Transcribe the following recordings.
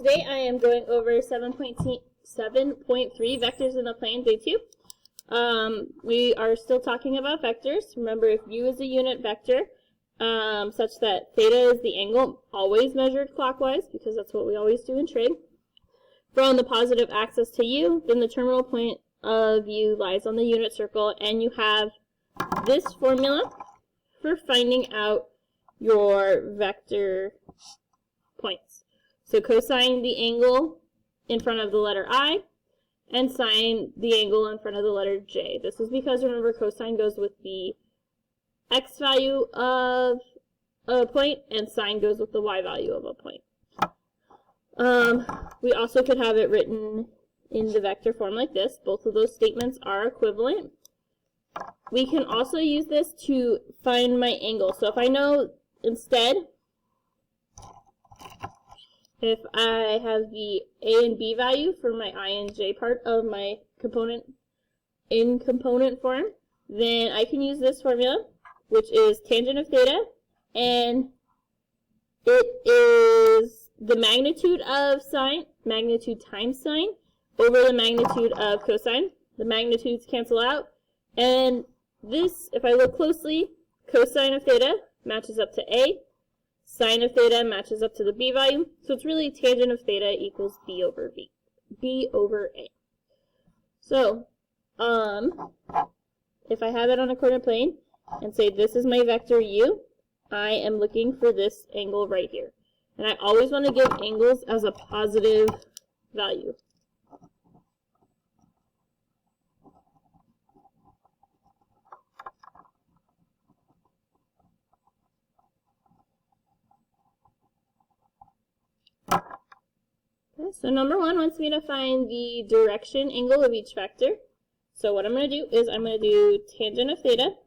Today I am going over 7.3 vectors in a plane, day 2. We are still talking about vectors. Remember, if u is a unit vector, such that theta is the angle always measured clockwise, because that's what we always do in trig, from the positive axis to u, then the terminal point of u lies on the unit circle, and you have this formula for finding out your vector points. So cosine the angle in front of the letter I, and sine the angle in front of the letter J. This is because, remember, cosine goes with the x value of a point, and sine goes with the y value of a point. We also could have it written in the vector form like this. Both of those statements are equivalent. We can also use this to find my angle. So if I know instead, if I have the a and b value for my I and j part of my component in component form, then I can use this formula, which is tangent of theta, and it is the magnitude of sine, magnitude times sine, over the magnitude of cosine. The magnitudes cancel out, and this, if I look closely, cosine of theta matches up to a, sine of theta matches up to the b value, so it's really tangent of theta equals b over a. So, if I have it on a coordinate plane and say this is my vector u, I am looking for this angle right here. And I always want to give angles as a positive value. Okay, so number 1 wants me to find the direction angle of each vector. So what I'm going to do is I'm going to do tangent of theta,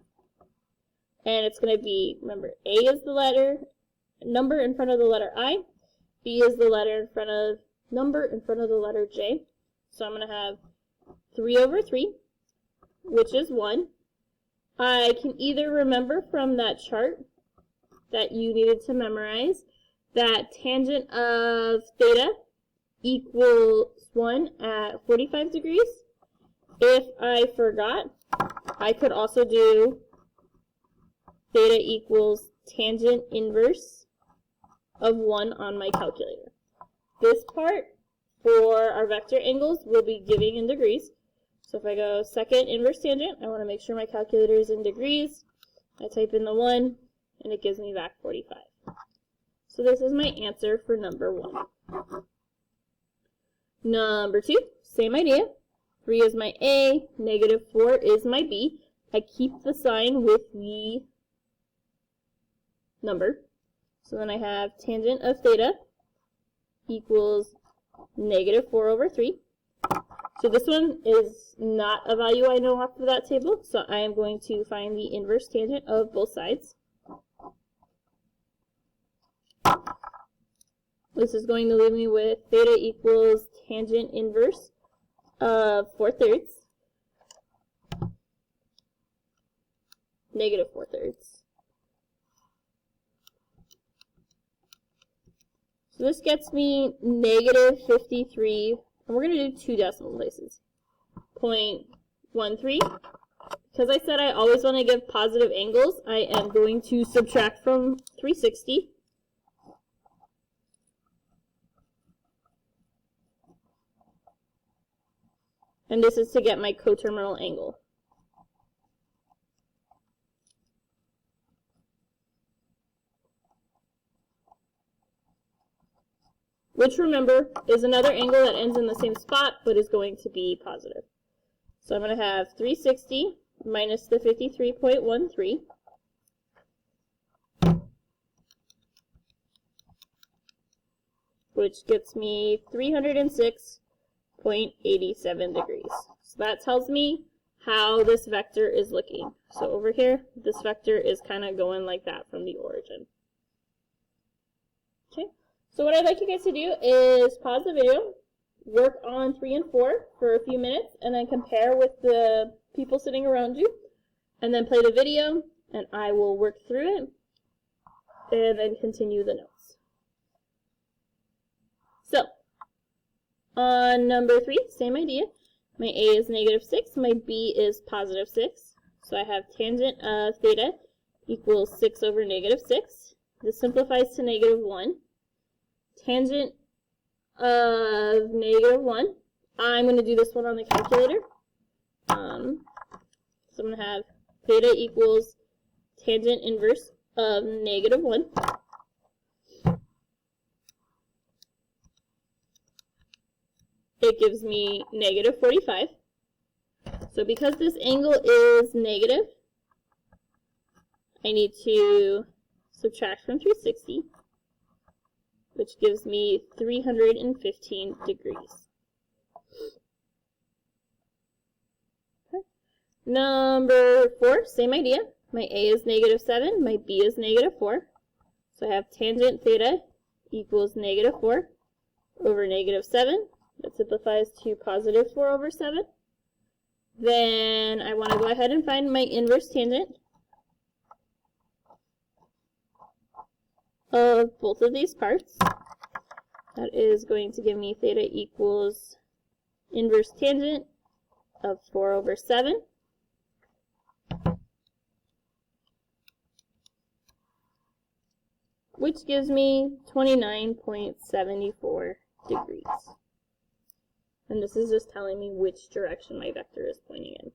and it's going to be, remember, a is the number in front of the letter I, b is the number in front of the letter j. So I'm going to have 3 over 3, which is 1. I can either remember from that chart that you needed to memorize that tangent of theta equals 1 at 45 degrees. If I forgot, I could also do theta equals tangent inverse of 1 on my calculator. This part for our vector angles will be giving in degrees. So if I go second inverse tangent, I want to make sure my calculator is in degrees. I type in the 1, and it gives me back 45. So this is my answer for number 1. Number 2, same idea. 3 is my A, negative 4 is my B. I keep the sign with the number. So then I have tangent of theta equals negative 4 over 3. So this one is not a value I know off of that table, so I am going to find the inverse tangent of both sides. This is going to leave me with theta equals tangent inverse of 4/3, negative 4/3. So this gets me negative 53, and we're going to do 2 decimal places, 0.13. Because I said I always want to give positive angles, I am going to subtract from 360. And this is to get my coterminal angle. Which, remember, is another angle that ends in the same spot, but is going to be positive. So I'm going to have 360 minus the 53.13. Which gets me 306.87 degrees. So that tells me how this vector is looking. So over here, this vector is kind of going like that from the origin. Okay, so what I'd like you guys to do is pause the video, work on 3 and 4 for a few minutes, and then compare with the people sitting around you, and then play the video, and I will work through it, and then continue the notes. So, On number 3, same idea. My a is negative 6, my b is positive 6. So I have tangent of theta equals 6 over negative 6. This simplifies to negative 1. Tangent of negative 1. I'm going to do this one on the calculator. So I'm going to have theta equals tangent inverse of negative 1. It gives me negative 45. So because this angle is negative, I need to subtract from 360, which gives me 315 degrees. Okay. Number 4, same idea. My a is negative 7, my b is negative 4. So I have tangent theta equals negative 4 over negative 7. That simplifies to positive 4 over 7. Then I want to go ahead and find my inverse tangent of both of these parts. That is going to give me theta equals inverse tangent of 4 over 7. Which gives me 29.74 degrees. And this is just telling me which direction my vector is pointing in.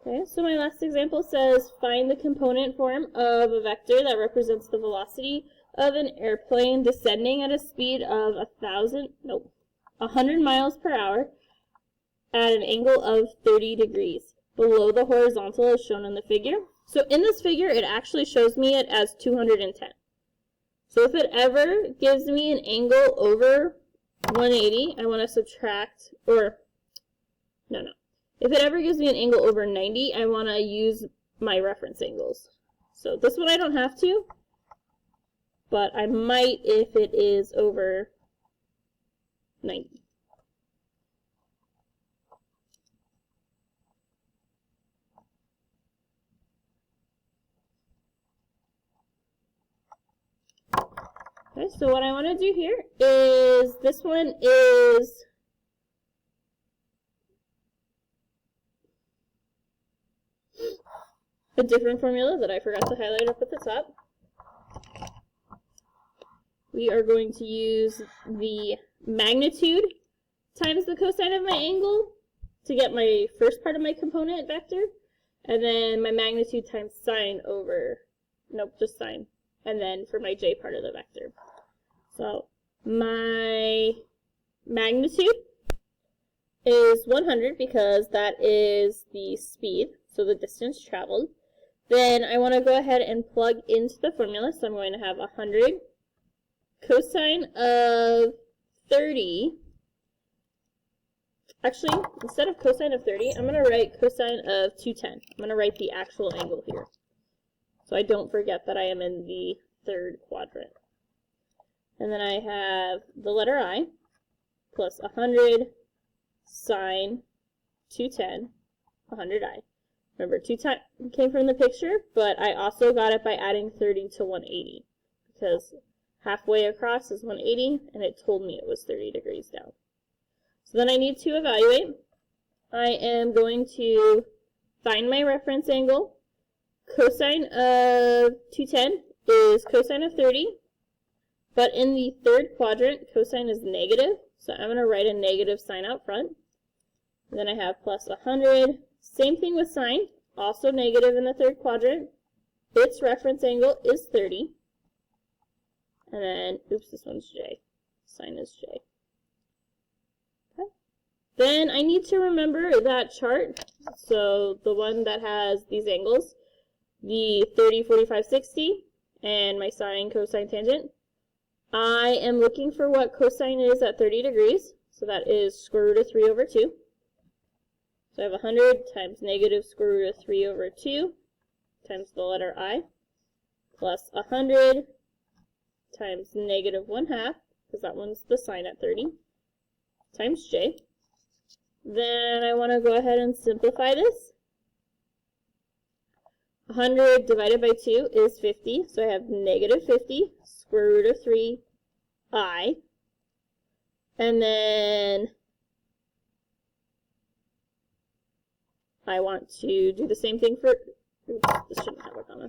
Okay, so my last example says, find the component form of a vector that represents the velocity of an airplane descending at a speed of 100 miles per hour at an angle of 30 degrees below the horizontal as shown in the figure. So in this figure, it actually shows me it as 210. So if it ever gives me an angle over 180, I want to subtract, If it ever gives me an angle over 90, I want to use my reference angles. So this one I don't have to, but I might if it is over 90. Okay, so what I want to do here is, this one is a different formula that I forgot to highlight up at the top. We are going to use the magnitude times the cosine of my angle to get my first part of my component vector, and then my magnitude times sine over, just sine, and then for my j part of the vector. So my magnitude is 100 because that is the speed, so the distance traveled. Then I want to go ahead and plug into the formula, so I'm going to have 100 cosine of 30. Actually, instead of cosine of 30, I'm going to write cosine of 210. I'm going to write the actual angle here, so I don't forget that I am in the third quadrant. And then I have the letter I plus 100 sine 210, 100i. Remember, 210 came from the picture, but I also got it by adding 30 to 180, because halfway across is 180, and it told me it was 30 degrees down. So then I need to evaluate. I am going to find my reference angle. Cosine of 210 is cosine of 30. But in the third quadrant, cosine is negative, so I'm going to write a negative sign out front. And then I have plus 100. Same thing with sine, also negative in the third quadrant. Its reference angle is 30. And then, oops, this one's j. Sine is j. Okay. Then I need to remember that chart, so the one that has these angles, the 30, 45, 60, and my sine, cosine, tangent. I am looking for what cosine is at 30 degrees, so that is square root of 3 over 2. So I have 100 times negative square root of 3 over 2 times the letter I, plus 100 times negative 1/2, because that one's the sine at 30, times j. Then I want to go ahead and simplify this. 100 divided by 2 is 50, so I have negative 50 square root of 3 I. And then I want to do the same thing for, oops, this shouldn't have a comma.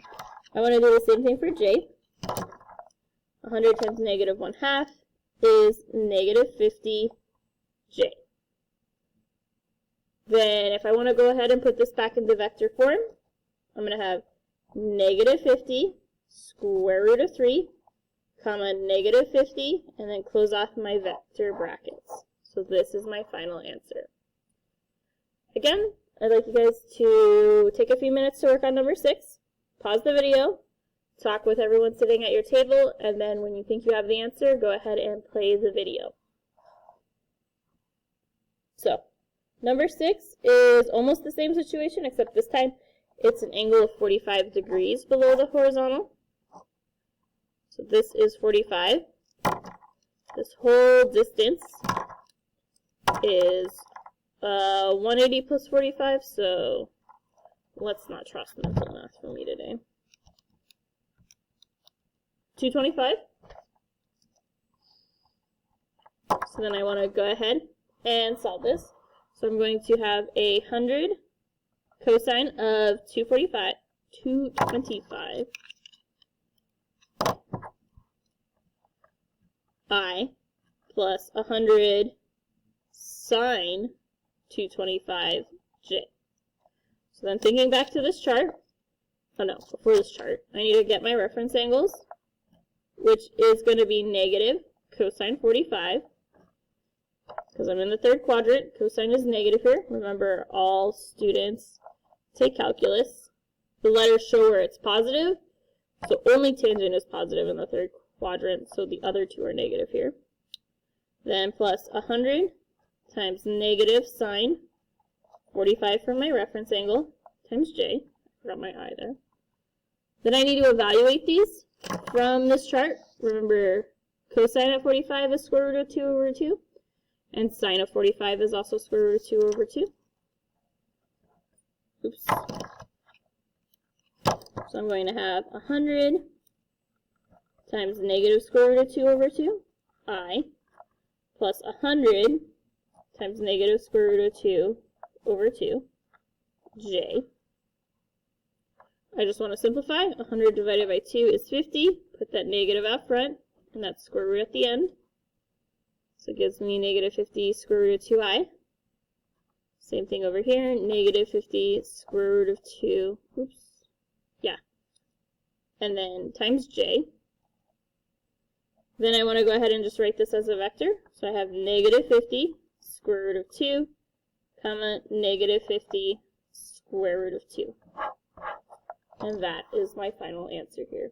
I want to do the same thing for j. 100 times negative 1/2 is negative 50j. Then if I want to go ahead and put this back into vector form, I'm going to have negative 50 square root of 3, comma, negative 50, and then close off my vector brackets. So this is my final answer. Again, I'd like you guys to take a few minutes to work on number 6, pause the video, talk with everyone sitting at your table, and then when you think you have the answer, go ahead and play the video. So, number 6 is almost the same situation, except this time it's an angle of 45 degrees below the horizontal. So this is 45. This whole distance is 180 plus 45, so let's not trust mental math for me today. 225. So then I want to go ahead and solve this. So I'm going to have 100 cosine of 225 I plus 100 sine 225j. So then thinking back to this chart, oh no, before this chart, I need to get my reference angles, which is going to be negative cosine 45, because I'm in the third quadrant. Cosine is negative here. Remember, all students take calculus. The letters show where it's positive, so only tangent is positive in the third quadrant, so the other two are negative here. Then plus 100 times negative sine 45 for my reference angle times j. I forgot my I there. Then I need to evaluate these from this chart. Remember, cosine of 45 is square root of 2 over 2, and sine of 45 is also square root of 2 over 2. Oops. So I'm going to have 100 times negative square root of 2 over 2, I, plus 100 times negative square root of 2 over 2, j. I just want to simplify. 100 divided by 2 is 50. Put that negative out front, and that's square root at the end. So it gives me negative 50 square root of 2i. Same thing over here, negative 50 square root of 2, oops, yeah, and then times j. Then I want to go ahead and just write this as a vector. So I have negative 50 square root of 2, comma, negative 50 square root of 2. And that is my final answer here.